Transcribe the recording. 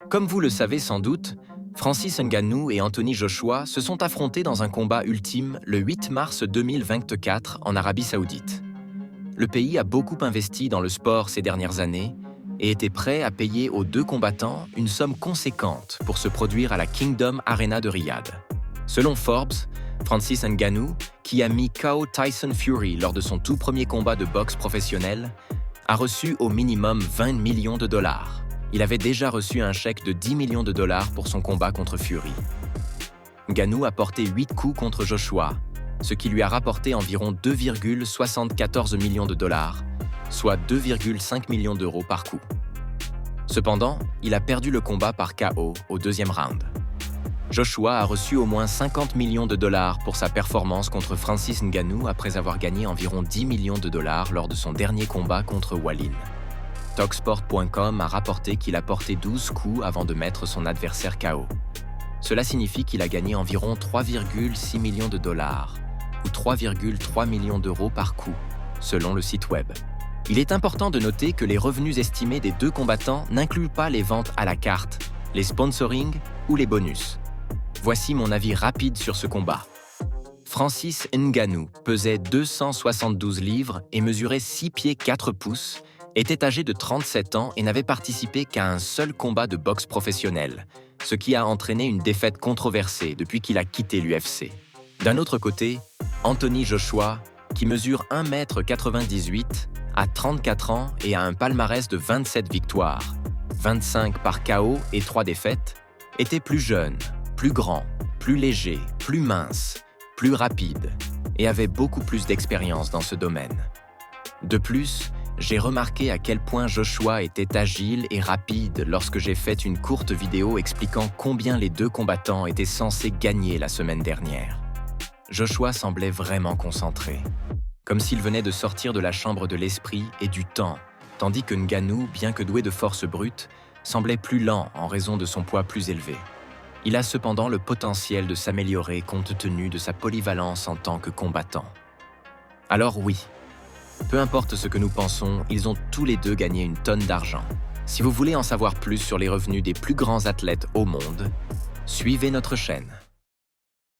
Comme vous le savez sans doute, Francis Ngannou et Anthony Joshua se sont affrontés dans un combat ultime le 8 mars 2024 en Arabie Saoudite. Le pays a beaucoup investi dans le sport ces dernières années et était prêt à payer aux deux combattants une somme conséquente pour se produire à la Kingdom Arena de Riyad. Selon Forbes, Francis Ngannou, qui a mis KO Tyson Fury lors de son tout premier combat de boxe professionnel, a reçu au minimum 20 millions de dollars. Il avait déjà reçu un chèque de 10 millions de dollars pour son combat contre Fury. Ngannou a porté 8 coups contre Joshua, ce qui lui a rapporté environ 2,74 millions de dollars, soit 2,5 millions d'euros par coup. Cependant, il a perdu le combat par KO au deuxième round. Joshua a reçu au moins 50 millions de dollars pour sa performance contre Francis Ngannou après avoir gagné environ 10 millions de dollars lors de son dernier combat contre Wallin. Talksport.com a rapporté qu'il a porté 12 coups avant de mettre son adversaire KO. Cela signifie qu'il a gagné environ 3,6 millions de dollars, ou 3,3 millions d'euros par coup, selon le site web. Il est important de noter que les revenus estimés des deux combattants n'incluent pas les ventes à la carte, les sponsorings ou les bonus. Voici mon avis rapide sur ce combat. Francis Ngannou pesait 272 livres et mesurait 6 pieds 4 pouces, était âgé de 37 ans et n'avait participé qu'à un seul combat de boxe professionnel, ce qui a entraîné une défaite controversée depuis qu'il a quitté l'UFC. D'un autre côté, Anthony Joshua, qui mesure 1,98 m, a 34 ans et a un palmarès de 27 victoires, 25 par KO et 3 défaites, était plus jeune, plus grand, plus léger, plus mince, plus rapide et avait beaucoup plus d'expérience dans ce domaine. De plus, j'ai remarqué à quel point Joshua était agile et rapide lorsque j'ai fait une courte vidéo expliquant combien les deux combattants étaient censés gagner la semaine dernière. Joshua semblait vraiment concentré, comme s'il venait de sortir de la chambre de l'esprit et du temps, tandis que Ngannou, bien que doué de force brute, semblait plus lent en raison de son poids plus élevé. Il a cependant le potentiel de s'améliorer compte tenu de sa polyvalence en tant que combattant. Alors oui, peu importe ce que nous pensons, ils ont tous les deux gagné une tonne d'argent. Si vous voulez en savoir plus sur les revenus des plus grands athlètes au monde, suivez notre chaîne.